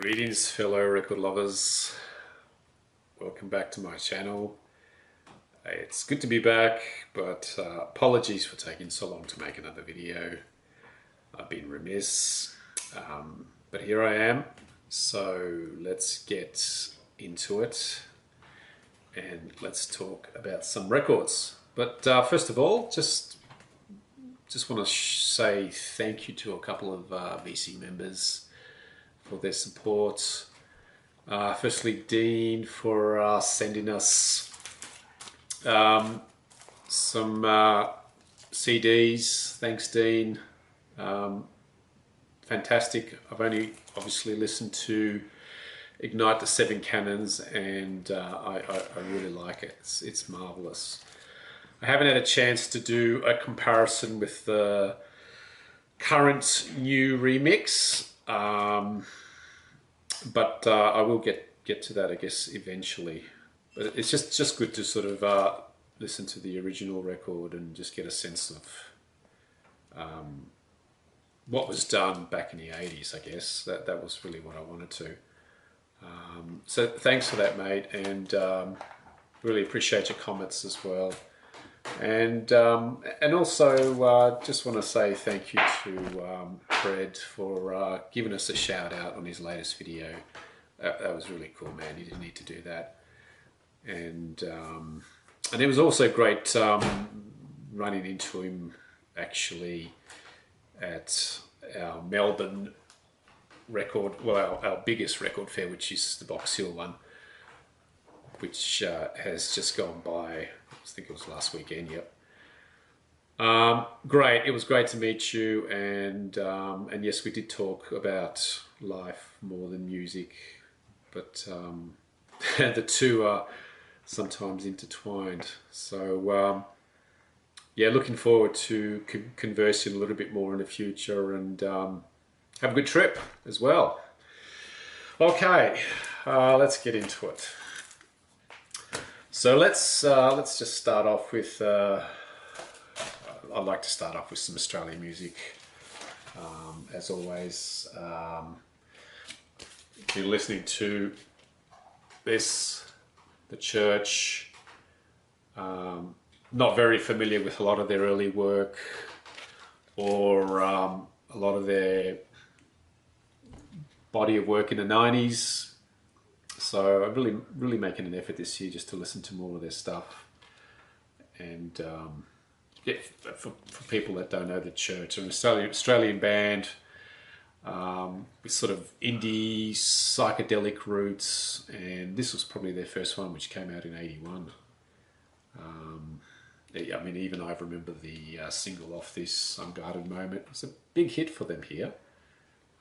Greetings, fellow record lovers. Welcome back to my channel. It's good to be back, but apologies for taking so long to make another video. I've been remiss, but here I am. So let's get into it and let's talk about some records. But first of all, just want to say thank you to a couple of VC members for their support. Firstly, Dean for sending us some CDs. Thanks, Dean. Fantastic. I've only obviously listened to Ignite the Seven Cannons, and I really like it. It's marvelous. I haven't had a chance to do a comparison with the current new remix. But I will get to that, I guess, eventually. But it's just good to sort of listen to the original record and just get a sense of what was done back in the 80s, I guess. That was really what I wanted to. So thanks for that, mate, and really appreciate your comments as well. And also just want to say thank you to Fred for giving us a shout out on his latest video. That was really cool, man. He didn't need to do that. And it was also great running into him actually at our Melbourne record, well, our biggest record fair, which is the Box Hill one, which has just gone by. I think it was last weekend. Yep. Great. It was great to meet you, and yes, we did talk about life more than music, but the two are sometimes intertwined. So yeah, looking forward to conversing a little bit more in the future, and have a good trip as well. Okay, let's get into it. So let's just start off with. I'd like to start off with some Australian music, as always. Been listening to this, The Church. Not very familiar with a lot of their early work, or a lot of their body of work in the 90s. So I'm really making an effort this year just to listen to more of their stuff. And yeah, for people that don't know, The Church, an Australian band with sort of indie psychedelic roots, and this was probably their first one, which came out in '81. I mean, even I remember the single off this, Unguarded Moment. It was a big hit for them here.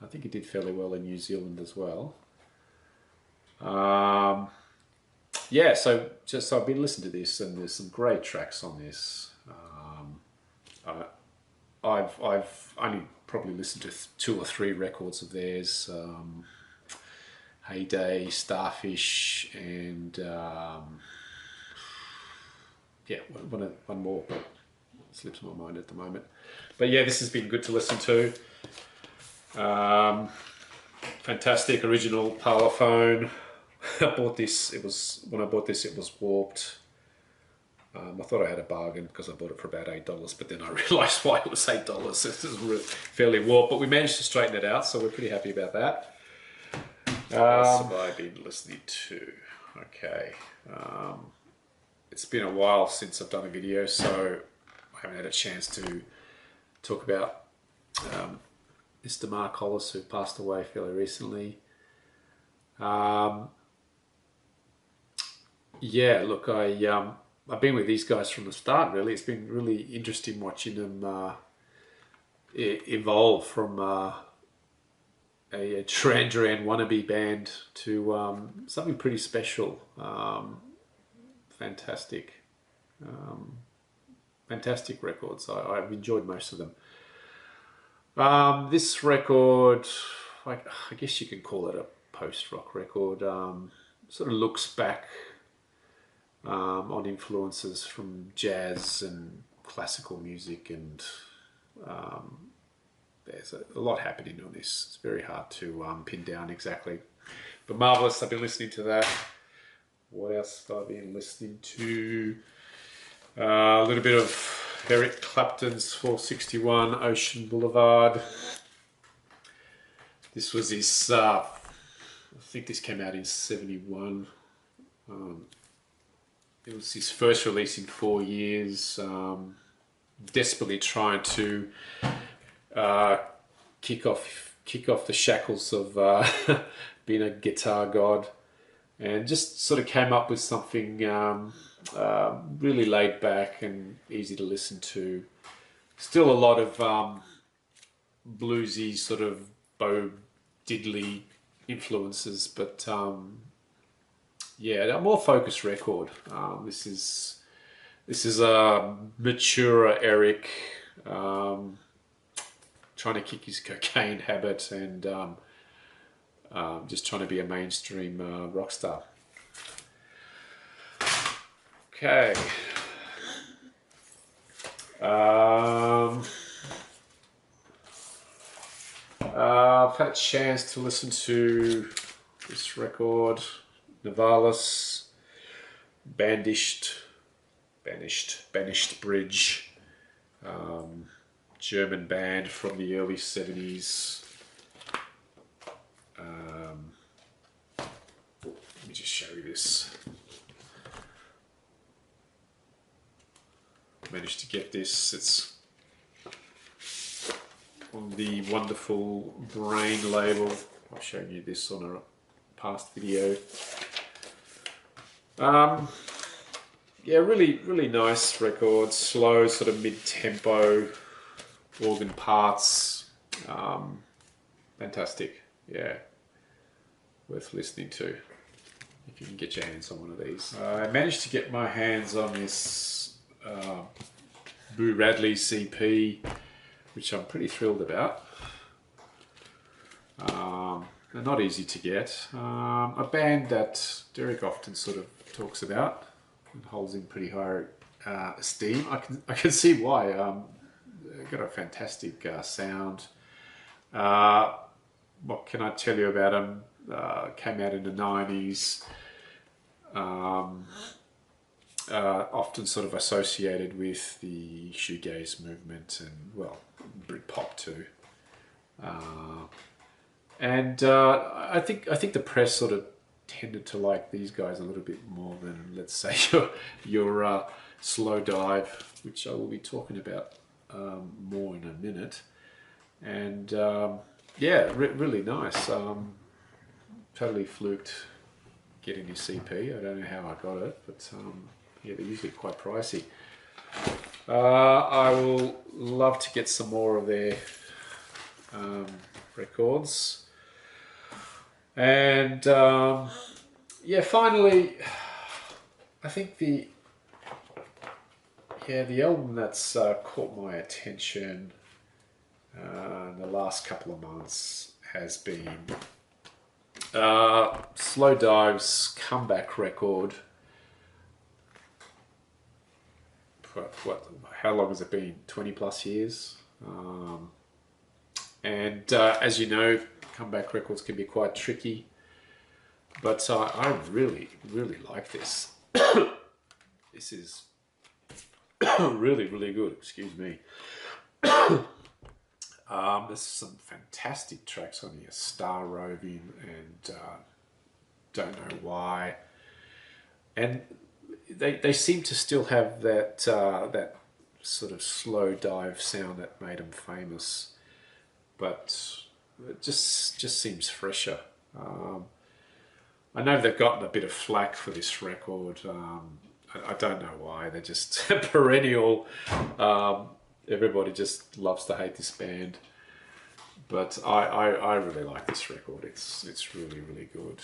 I think it did fairly well in New Zealand as well. Yeah, so I've been listening to this, and there's some great tracks on this. I've only probably listened to 2 or 3 records of theirs. Heyday, Starfish, and yeah, one more, but it slips my mind at the moment. But yeah, this has been good to listen to. Fantastic original Parlophone. I bought this. When I bought this, it was warped. I thought I had a bargain because I bought it for about $8, but then I realised why it was $8. This is really fairly warped, but we managed to straighten it out, so we're pretty happy about that. What else have I been listening to? Okay, it's been a while since I've done a video, so I haven't had a chance to talk about Mr. Mark Hollis, who passed away fairly recently. Yeah, look, I've been with these guys from the start, really. It's been really interesting watching them evolve from a Duran Duran wannabe band to something pretty special. Fantastic. Fantastic records. I've enjoyed most of them. This record, I guess you could call it a post-rock record. Sort of looks back on influences from jazz and classical music, and there's a lot happening on this. It's very hard to pin down exactly. But marvelous. I've been listening to that. What else have I been listening to? A little bit of Eric Clapton's 461 Ocean Boulevard. This was his, I think this came out in 71. It was his first release in 4 years. Desperately trying to kick off the shackles of being a guitar god, and just sort of came up with something really laid back and easy to listen to. Still a lot of bluesy sort of Bo Diddley influences, but yeah, a more focused record. This is a maturer Eric, trying to kick his cocaine habit and just trying to be a mainstream rock star. Okay. I've had a chance to listen to this record, Novalis, Banished Bridge, German band from the early 70s. Let me just show you this. Managed to get this. It's on the wonderful Brain label. I've shown you this on a past video. Yeah, really nice record. Slow, sort of mid-tempo organ parts. Fantastic. Yeah, worth listening to if you can get your hands on one of these. I managed to get my hands on this Boo Radleys CP, which I'm pretty thrilled about. They're not easy to get. A band that Derek often sort of talks about and holds in pretty high esteem. I can see why. They've got a fantastic sound. What can I tell you about them? Came out in the 90s. Often sort of associated with the shoegaze movement and, well, Britpop too. And I think the press sort of tended to like these guys a little bit more than, let's say, your Slowdive, which I will be talking about more in a minute. And yeah, really nice. Totally fluked getting his CP. I don't know how I got it, but yeah, they're usually quite pricey. I will love to get some more of their records. And yeah, finally, I think the album that's caught my attention in the last couple of months has been Slowdive's comeback record. How long has it been? 20 plus years. And as you know, comeback records can be quite tricky, but I really like this. This is really good. Excuse me. There's some fantastic tracks on here. Star Roving and Don't Know Why, and they seem to still have that that sort of Slowdive sound that made them famous, but it just seems fresher. I know they've gotten a bit of flack for this record. I don't know why. They're just perennial. Everybody just loves to hate this band, but I really like this record. It's really good.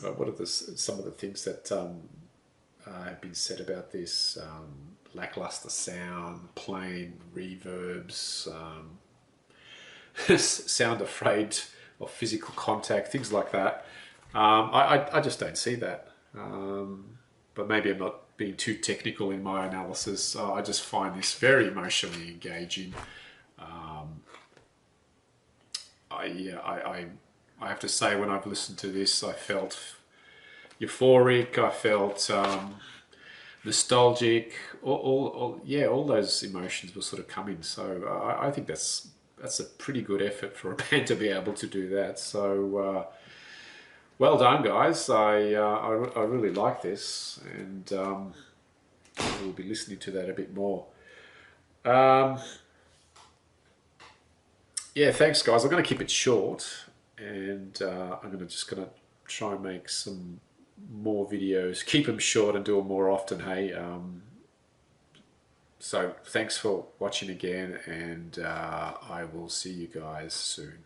What are some of the things that have been said about this? Lackluster sound, plain reverbs, sound afraid of physical contact, things like that. I just don't see that. But maybe I'm not being too technical in my analysis. I just find this very emotionally engaging. yeah, I have to say, when I've listened to this, I felt euphoric. I felt nostalgic. Yeah, all those emotions were sort of coming. So I think that's a pretty good effort for a band to be able to do that. So well done, guys. I really like this, and we'll be listening to that a bit more. Yeah, thanks, guys. I'm going to keep it short, and I'm just going to try and make some more videos. Keep them short and do them more often. Hey, so thanks for watching again, and I will see you guys soon.